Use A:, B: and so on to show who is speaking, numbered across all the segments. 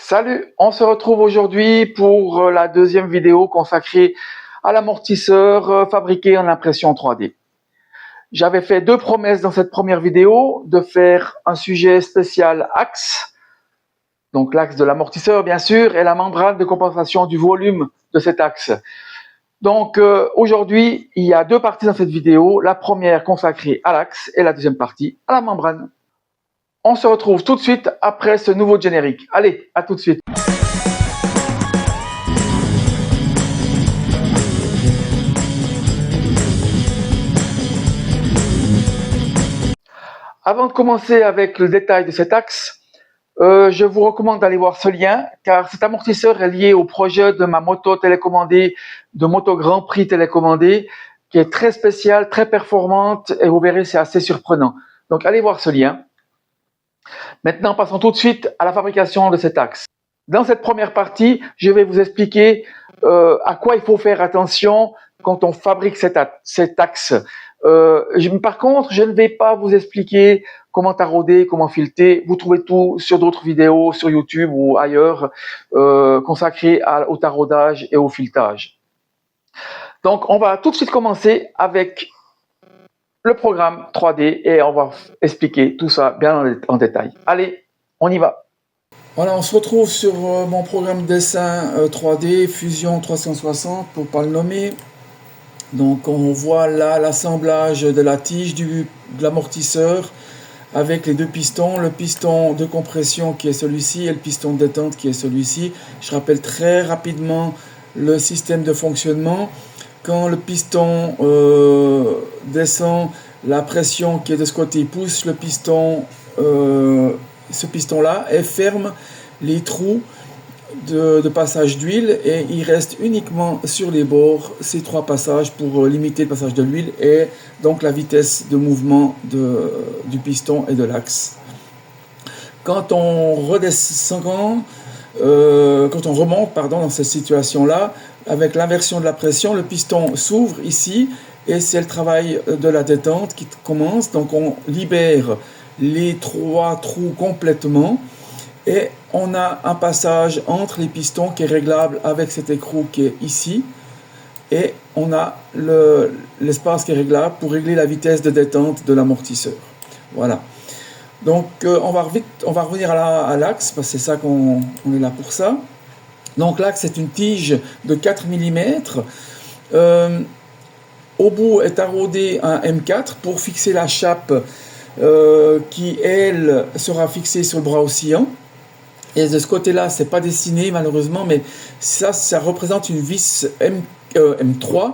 A: Salut, on se retrouve aujourd'hui pour la deuxième vidéo consacrée à l'amortisseur fabriqué en impression 3D. J'avais fait deux promesses dans cette première vidéo, de faire un sujet spécial axe, donc l'axe de l'amortisseur bien sûr, et la membrane de compensation du volume de cet axe. Donc aujourd'hui, il y a deux parties dans cette vidéo, la première consacrée à l'axe et la deuxième partie à la membrane. On se retrouve tout de suite après ce nouveau générique. Allez, à tout de suite. Avant de commencer avec le détail de cet axe, je vous recommande d'aller voir ce lien, car cet amortisseur est lié au projet de ma moto télécommandée, de moto Grand Prix télécommandée, qui est très spéciale, très performante, et vous verrez, c'est assez surprenant. Donc allez voir ce lien. Maintenant, passons tout de suite à la fabrication de cet axe. Dans cette première partie, je vais vous expliquer à quoi il faut faire attention quand on fabrique cet axe. Par contre, je ne vais pas vous expliquer comment tarauder, comment fileter. Vous trouvez tout sur d'autres vidéos, sur YouTube ou ailleurs, consacrées au taraudage et au filetage. Donc, on va tout de suite commencer avec le programme 3D et on va expliquer tout ça bien en détail. Allez, on y va. Voilà, on se retrouve sur mon programme dessin 3D Fusion 360 pour ne pas le nommer. Donc on voit là l'assemblage de la tige de l'amortisseur avec les deux pistons, le piston de compression qui est celui-ci et le piston de détente qui est celui-ci. Je rappelle très rapidement le système de fonctionnement. Quand le piston descend, la pression qui est de ce côté pousse le piston, ce piston-là, et ferme les trous de passage d'huile, et il reste uniquement sur les bords ces trois passages pour limiter le passage de l'huile et donc la vitesse de mouvement du piston et de l'axe. Quand on redescend, quand on remonte dans cette situation-là, avec l'inversion de la pression, le piston s'ouvre ici et c'est le travail de la détente qui commence. Donc on libère les trois trous complètement et on a un passage entre les pistons qui est réglable avec cet écrou qui est ici, et on a l'espace qui est réglable pour régler la vitesse de détente de l'amortisseur. Voilà. Donc on va revenir à l'axe, parce que c'est ça qu'on est là pour ça. Donc l'axe c'est une tige de 4 mm. Au bout est taraudé un M4 pour fixer la chape qui elle sera fixée sur le bras oscillant. Et de ce côté-là, c'est pas dessiné malheureusement, mais ça représente une vis M3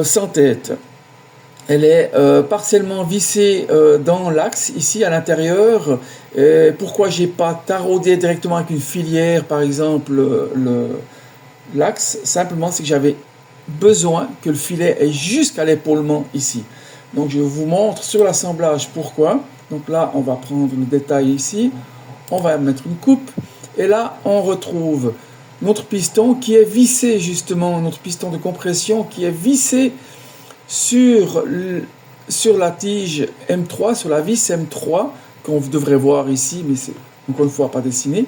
A: sans tête. Elle est partiellement vissée dans l'axe, ici à l'intérieur. Pourquoi j'ai pas taraudé directement avec une filière, par exemple, l'axe? Simplement, c'est que j'avais besoin que le filet ait jusqu'à l'épaulement ici. Donc, je vous montre sur l'assemblage pourquoi. Donc là, on va prendre le détail ici. On va mettre une coupe. Et là, on retrouve notre piston qui est vissé, justement, notre piston de compression qui est vissé sur la tige M3, sur la vis M3, qu'on devrait voir ici, mais c'est encore une fois pas dessiné.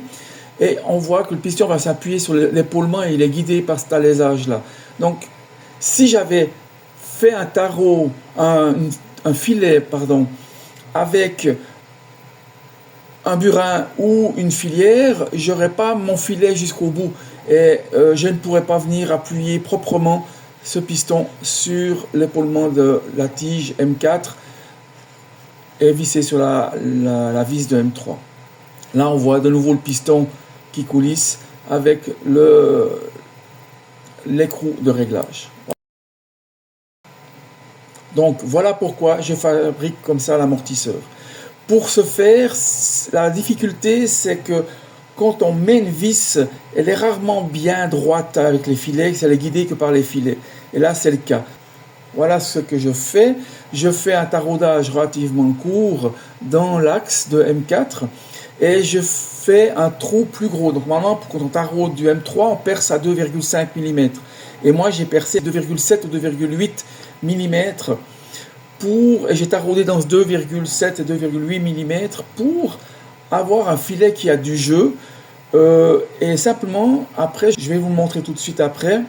A: Et on voit que le piston va s'appuyer sur l'épaulement et il est guidé par cet alésage-là. Donc, si j'avais fait un tarot, un filet, avec un burin ou une filière, j'aurais pas mon filet jusqu'au bout et je ne pourrais pas venir appuyer proprement ce piston sur l'épaulement de la tige M4 et visser sur la vis de M3. Là, on voit de nouveau le piston qui coulisse avec l'écrou de réglage. Donc, voilà pourquoi je fabrique comme ça l'amortisseur. Pour ce faire, la difficulté, c'est que quand on met une vis, elle est rarement bien droite avec les filets, elle est guidée que par les filets. Et là, c'est le cas. Voilà ce que je fais. Je fais un taraudage relativement court dans l'axe de M4 et je fais un trou plus gros. Donc maintenant, quand on taraude du M3, on perce à 2,5 mm. Et moi, j'ai percé 2,7 ou 2,8 mm et j'ai taraudé dans ce 2,7 et 2,8 mm pour
B: avoir un filet qui a du jeu. Et simplement, après, je vais vous le montrer tout de suite après,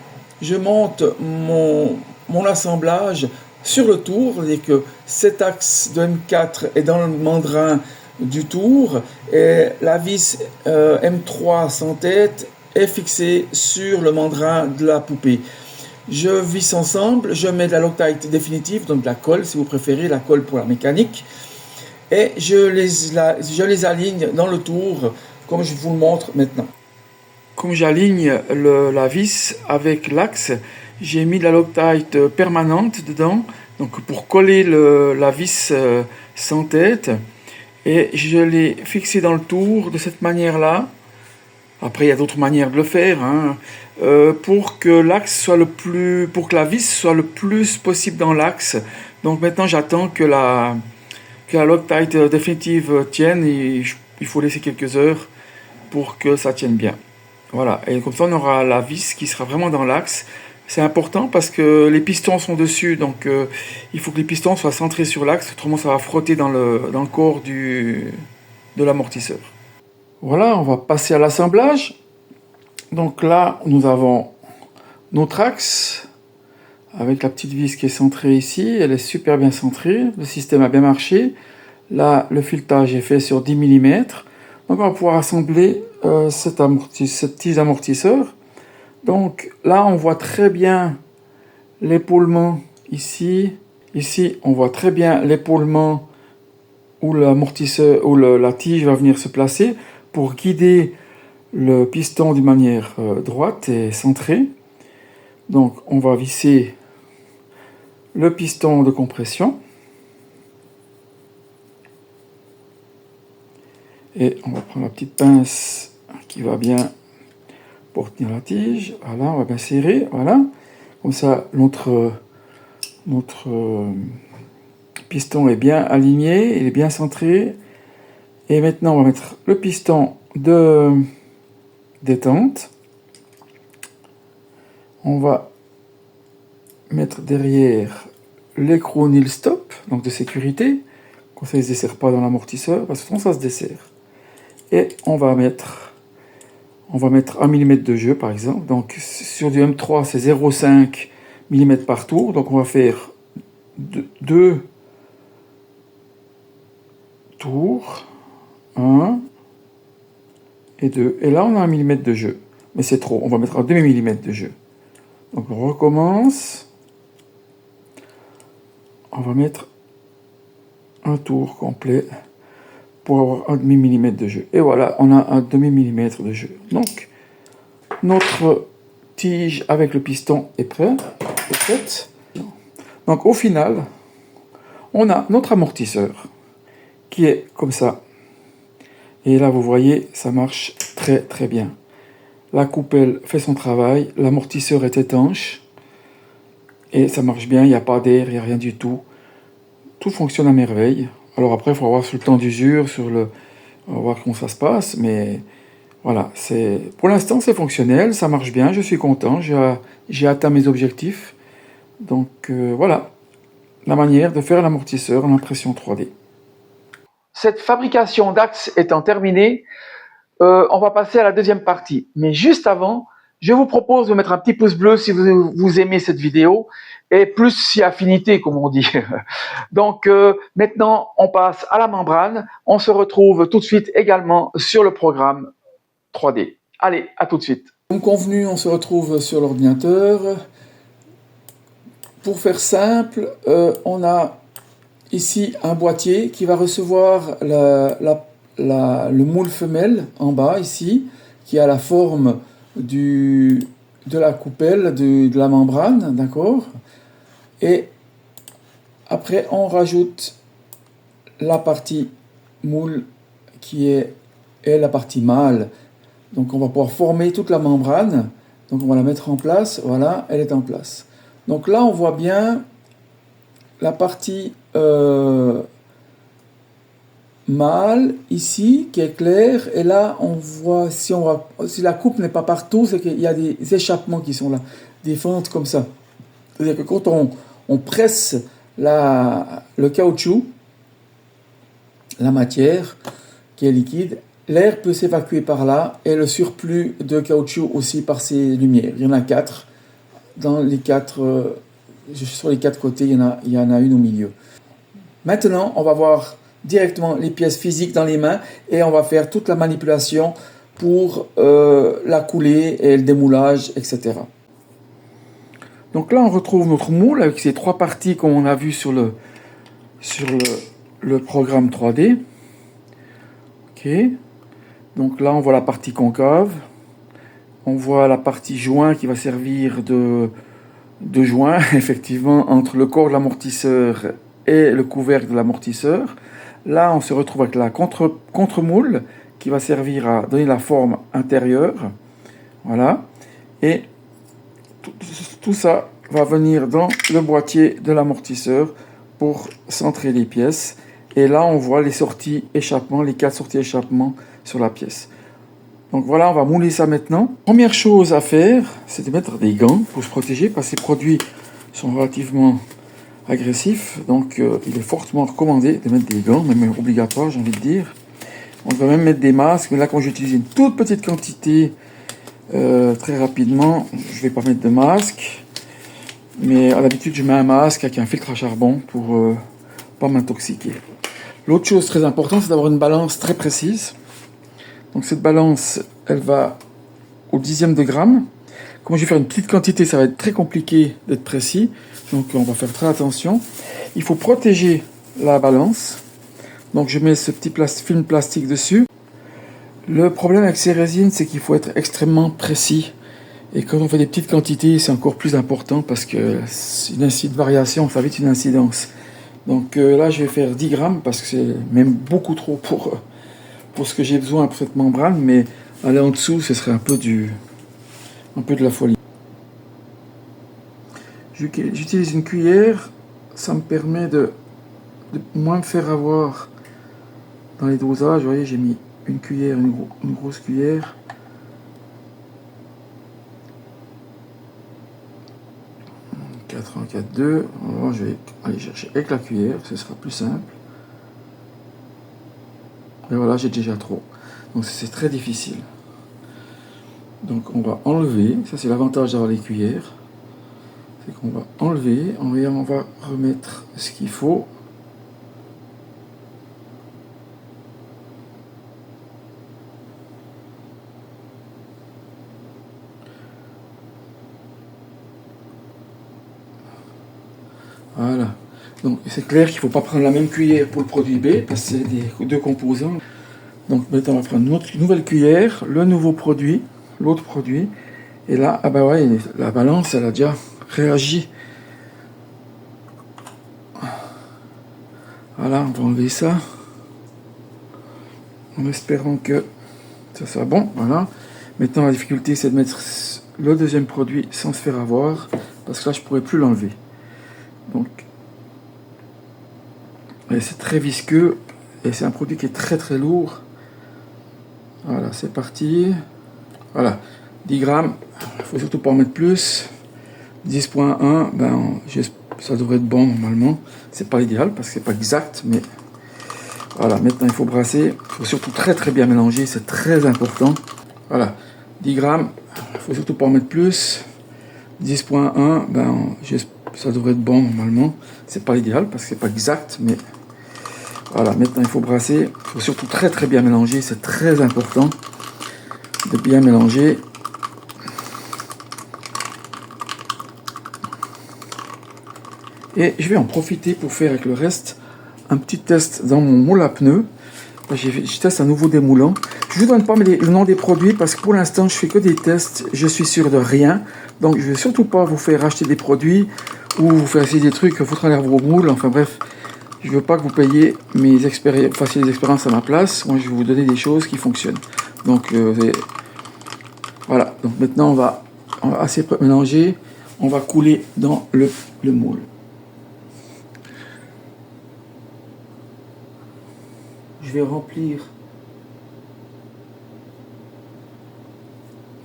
B: je monte mon assemblage sur le tour, c'est-à-dire que cet axe de M4 est dans le mandrin du tour et la vis M3 sans tête est fixée sur le mandrin de la poupée. Je visse ensemble, je mets de la Loctite définitive, donc de la colle si vous préférez, la colle pour la mécanique, et je les aligne dans le tour comme je vous le montre maintenant. Comme j'aligne la vis avec l'axe, j'ai mis de la Loctite permanente dedans, donc pour coller la vis sans tête, et je l'ai fixé dans le tour de cette manière-là. Après, il y a d'autres manières de le faire, hein, pour que pour que la vis soit le plus possible dans l'axe. Donc maintenant, j'attends que la Loctite définitive tienne, et il faut laisser quelques heures pour que ça tienne bien. Voilà, et comme ça on aura la vis qui sera vraiment dans l'axe. C'est important parce que les pistons sont dessus, donc il faut que les pistons soient centrés sur l'axe, autrement ça va frotter dans le corps de l'amortisseur. Voilà, on va passer à l'assemblage. Donc là, nous avons notre axe avec la petite vis qui est centrée ici. Elle est super bien centrée, le système a bien marché. Là, le filetage est fait sur 10 mm. Donc on va pouvoir assembler cette tige d'amortisseur. Donc là, on voit très bien l'épaulement ici. Ici, on voit très bien l'épaulement où l'amortisseur, où la tige va venir se placer pour guider le piston d'une manière droite et centrée. Donc on va visser le piston de compression. Et on va prendre la petite pince qui va bien pour tenir la tige. Voilà, on va bien serrer. Voilà. Comme ça, notre piston est bien aligné, il est bien centré. Et maintenant, on va mettre le piston de détente. On va mettre derrière l'écrou nil stop, donc de sécurité. Comme ça, il ne se desserre pas dans l'amortisseur, parce que sinon, ça se dessert. Et on va mettre 1 mm de jeu, par exemple. Donc, sur du M3, c'est 0,5 mm par tour. Donc, on va faire 2 tours. 1 et 2. Et là, on a 1 mm de jeu. Mais c'est trop. On va mettre un demi-millimètre de jeu. Donc, on recommence. On va mettre un tour complet pour avoir un demi-millimètre de jeu. Et voilà, on a un demi-millimètre de jeu. Donc, notre tige avec le piston est prête. Donc, au final, on a notre amortisseur qui est comme ça. Et là, vous voyez, ça marche très très bien. La coupelle fait son travail, l'amortisseur est étanche et ça marche bien, il n'y a pas d'air, il n'y a rien du tout. Tout fonctionne à merveille. Alors après, il faut voir sur le temps d'usure, on va voir comment ça se passe, mais voilà, pour l'instant c'est fonctionnel, ça marche bien, je suis content, j'ai atteint mes objectifs. Donc voilà, la manière de faire l'amortisseur en impression 3D.
A: Cette fabrication d'axes étant terminée, on va passer à la deuxième partie. Mais juste avant, je vous propose de mettre un petit pouce bleu si vous aimez cette vidéo, et plus si affinité, comme on dit. Donc maintenant, on passe à la membrane. On se retrouve tout de suite également sur le programme 3D. Allez, à tout de suite.
B: Comme convenu, on se retrouve sur l'ordinateur. Pour faire simple, on a ici un boîtier qui va recevoir le moule femelle en bas ici, qui a la forme de la coupelle, de la membrane, d'accord? Et après, on rajoute la partie moule qui est la partie mâle. Donc on va pouvoir former toute la membrane. Donc on va la mettre en place. Voilà, elle est en place. Donc là, on voit bien la partie mâle ici qui est claire. Et là, on voit si la coupe n'est pas partout, c'est qu'il y a des échappements qui sont là, des fentes comme ça. C'est-à-dire que quand on presse le caoutchouc, la matière, qui est liquide. L'air peut s'évacuer par là et le surplus de caoutchouc aussi par ces lumières. Il y en a 4. Sur les 4 côtés, il y en a une au milieu. Maintenant, on va voir directement les pièces physiques dans les mains et on va faire toute la manipulation pour la coulée et le démoulage, etc. Donc là, on retrouve notre moule avec ces 3 parties comme on a vu sur le programme 3D. Ok. Donc là, on voit la partie concave. On voit la partie joint qui va servir de joint, effectivement, entre le corps de l'amortisseur et le couvercle de l'amortisseur. Là, on se retrouve avec la contre-moule qui va servir à donner la forme intérieure. Voilà. Et tout ça va venir dans le boîtier de l'amortisseur pour centrer les pièces. Et là, on voit les sorties échappement, les 4 sorties échappement sur la pièce. Donc voilà, on va mouler ça maintenant. Première chose à faire, c'est de mettre des gants pour se protéger parce que ces produits sont relativement agressifs. Donc il est fortement recommandé de mettre des gants, même obligatoire, j'ai envie de dire. On va même mettre des masques, mais là, quand j'utilise une toute petite quantité, très rapidement, je ne vais pas mettre de masque. Mais à l'habitude, je mets un masque avec un filtre à charbon pour pas m'intoxiquer. L'autre chose très importante, c'est d'avoir une balance très précise. Donc cette balance, elle va au dixième de gramme. Comme je vais faire une petite quantité, ça va être très compliqué d'être précis. Donc on va faire très attention. Il faut protéger la balance. Donc je mets ce petit film plastique dessus. Le problème avec ces résines, c'est qu'il faut être extrêmement précis. Et quand on fait des petites quantités, c'est encore plus important parce que une variation, ça va vite une incidence. Donc là, je vais faire 10 grammes parce que c'est même beaucoup trop pour ce que j'ai besoin pour cette membrane. Mais aller en dessous, ce serait un peu de la folie. J'utilise une cuillère. Ça me permet de moins me faire avoir dans les dosages. Vous voyez, j'ai mis une cuillère, une grosse cuillère. « 4,2. Je vais aller chercher avec la cuillère, ce sera plus simple. Et voilà, j'ai déjà trop. Donc c'est très difficile. Donc on va enlever, ça c'est l'avantage d'avoir les cuillères. C'est qu'on va enlever, on va remettre ce qu'il faut. Voilà. Donc c'est clair qu'il ne faut pas prendre la même cuillère pour le produit B, parce que c'est des 2 composants. Donc maintenant on va prendre une nouvelle cuillère, le nouveau produit, l'autre produit. Et là, ah bah ouais, la balance, elle a déjà réagi. Voilà, on va enlever ça. En espérant que ça soit bon, voilà. Maintenant la difficulté c'est de mettre le deuxième produit sans se faire avoir, parce que là je ne pourrais plus l'enlever. Donc, c'est très visqueux et c'est un produit qui est très très lourd. Voilà, c'est parti. Voilà, 10 grammes, il faut surtout pas en mettre plus. 10,1, ça devrait être bon normalement. C'est pas l'idéal parce que c'est pas exact, mais voilà, maintenant il faut brasser. Il faut surtout très très bien mélanger, c'est très important. Voilà, 10 grammes, il faut surtout pas en mettre plus. 10,1, ça devrait être bon normalement. C'est pas l'idéal parce que c'est pas exact, mais voilà, maintenant il faut brasser. Il faut surtout très très bien mélanger, c'est très important de bien mélanger. Et je vais en profiter pour faire avec le reste un petit test dans mon moule à pneus. Je teste un nouveau démoulant. Je ne vous donne pas le nom des produits parce que pour l'instant je fais que des tests, je suis sûr de rien. Donc je ne vais surtout pas vous faire acheter des produits ou vous faire essayer des trucs, foutre en l'air vos moules. Enfin bref, je ne veux pas que vous payiez fassiez des expériences à ma place. Moi je vais vous donner des choses qui fonctionnent. Donc voilà, donc maintenant on va assez mélanger, on va couler dans le moule. Je vais remplir.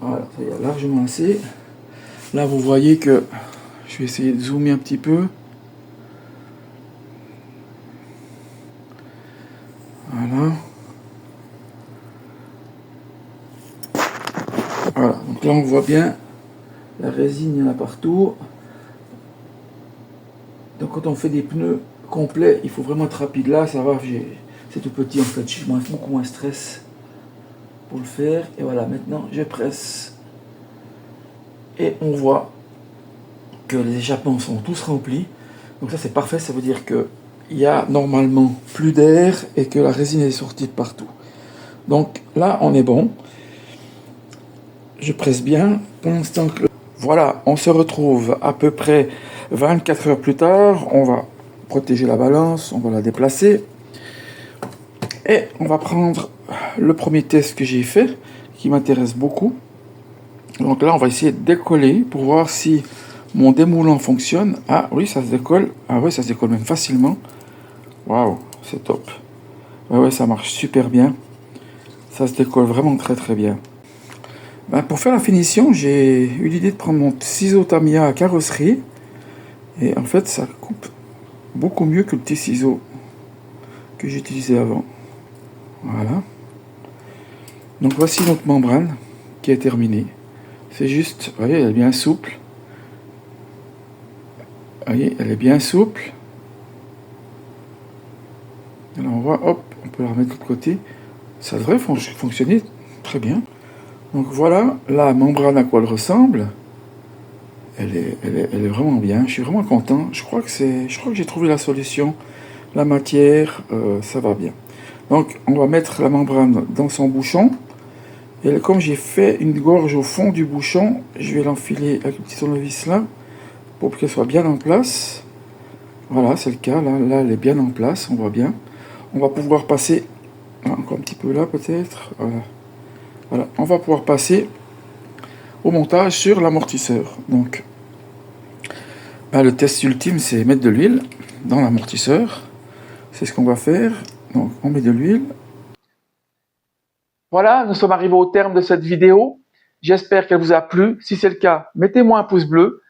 B: Voilà, ça y est, largement assez. Là, vous voyez que je vais essayer de zoomer un petit peu. Voilà. Voilà, donc là on voit bien la résine, il y en a partout. Donc quand on fait des pneus complets, il faut vraiment être rapide. Là, ça va, c'est tout petit en fait, j'ai beaucoup moins stress pour le faire. Et voilà, maintenant je presse. Et on voit que les échappements sont tous remplis. Donc ça c'est parfait, ça veut dire que il y a normalement plus d'air et que la résine est sortie de partout. Donc là on est bon. Je presse bien. Pour l'instant, voilà, on se retrouve à peu près 24 heures plus tard. On va protéger la balance, on va la déplacer. Et on va prendre le premier test que j'ai fait, qui m'intéresse beaucoup. Donc là, on va essayer de décoller pour voir si mon démoulant fonctionne. Ah oui, ça se décolle. Ah oui, ça se décolle même facilement. Waouh, c'est top. Ouais, ça marche super bien. Ça se décolle vraiment très très bien. Ben, pour faire la finition, j'ai eu l'idée de prendre mon ciseau Tamiya à carrosserie. Et en fait, ça coupe beaucoup mieux que le petit ciseau que j'utilisais avant. Voilà. Donc voici notre membrane qui est terminée. C'est juste, vous voyez, elle est bien souple. Vous voyez, elle est bien souple. Alors on voit, hop, on peut la remettre de l'autre côté. Ça devrait fonctionner très bien. Donc voilà la membrane à quoi elle ressemble. Elle est vraiment bien. Je suis vraiment content. Je crois que j'ai trouvé la solution. La matière, ça va bien. Donc on va mettre la membrane dans son bouchon. Et comme j'ai fait une gorge au fond du bouchon, je vais l'enfiler avec le petit tournevis là pour qu'elle soit bien en place. Voilà, c'est le cas. Là, elle est bien en place. On voit bien. On va pouvoir passer encore un petit peu là peut-être. Voilà. On va pouvoir passer au montage sur l'amortisseur. Donc, le test ultime, c'est mettre de l'huile dans l'amortisseur. C'est ce qu'on va faire. Donc, on met de l'huile.
A: Voilà, nous sommes arrivés au terme de cette vidéo. J'espère qu'elle vous a plu. Si c'est le cas, mettez-moi un pouce bleu.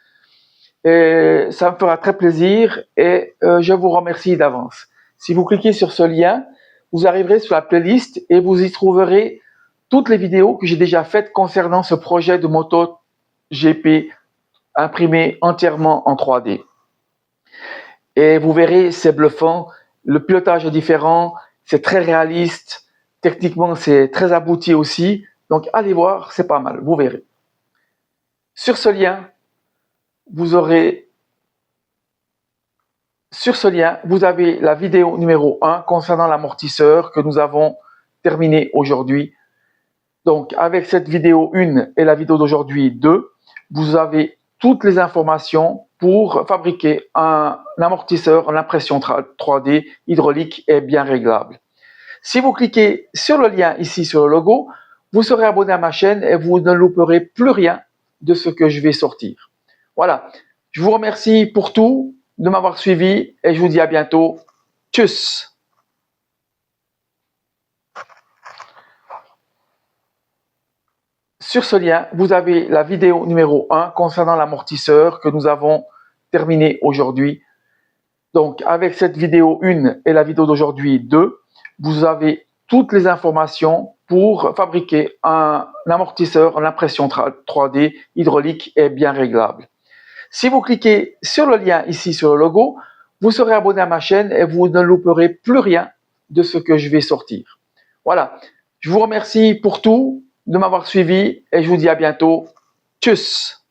A: Et ça me fera très plaisir et je vous remercie d'avance. Si vous cliquez sur ce lien, vous arriverez sur la playlist et vous y trouverez toutes les vidéos que j'ai déjà faites concernant ce projet de moto GP imprimé entièrement en 3D. Et vous verrez, c'est bluffant. Le pilotage est différent, c'est très réaliste. Techniquement, c'est très abouti aussi. Donc, allez voir, c'est pas mal, vous verrez. Sur ce lien, vous avez la vidéo numéro 1 concernant l'amortisseur que nous avons terminé aujourd'hui. Donc, avec cette vidéo 1 et la vidéo d'aujourd'hui 2, vous avez toutes les informations pour fabriquer un amortisseur en impression 3D hydraulique et bien réglable. Si vous cliquez sur le lien ici sur le logo, vous serez abonné à ma chaîne et vous ne louperez plus rien de ce que je vais sortir. Voilà, je vous remercie pour tout, de m'avoir suivi et je vous dis à bientôt. Tchuss! Sur ce lien, vous avez la vidéo numéro 1 concernant l'amortisseur que nous avons terminé aujourd'hui. Donc, avec cette vidéo 1 et la vidéo d'aujourd'hui 2, vous avez toutes les informations pour fabriquer un amortisseur en impression 3D hydraulique et bien réglable. Si vous cliquez sur le lien ici sur le logo, vous serez abonné à ma chaîne et vous ne louperez plus rien de ce que je vais sortir. Voilà, je vous remercie pour tout, de m'avoir suivi et je vous dis à bientôt. Tchuss!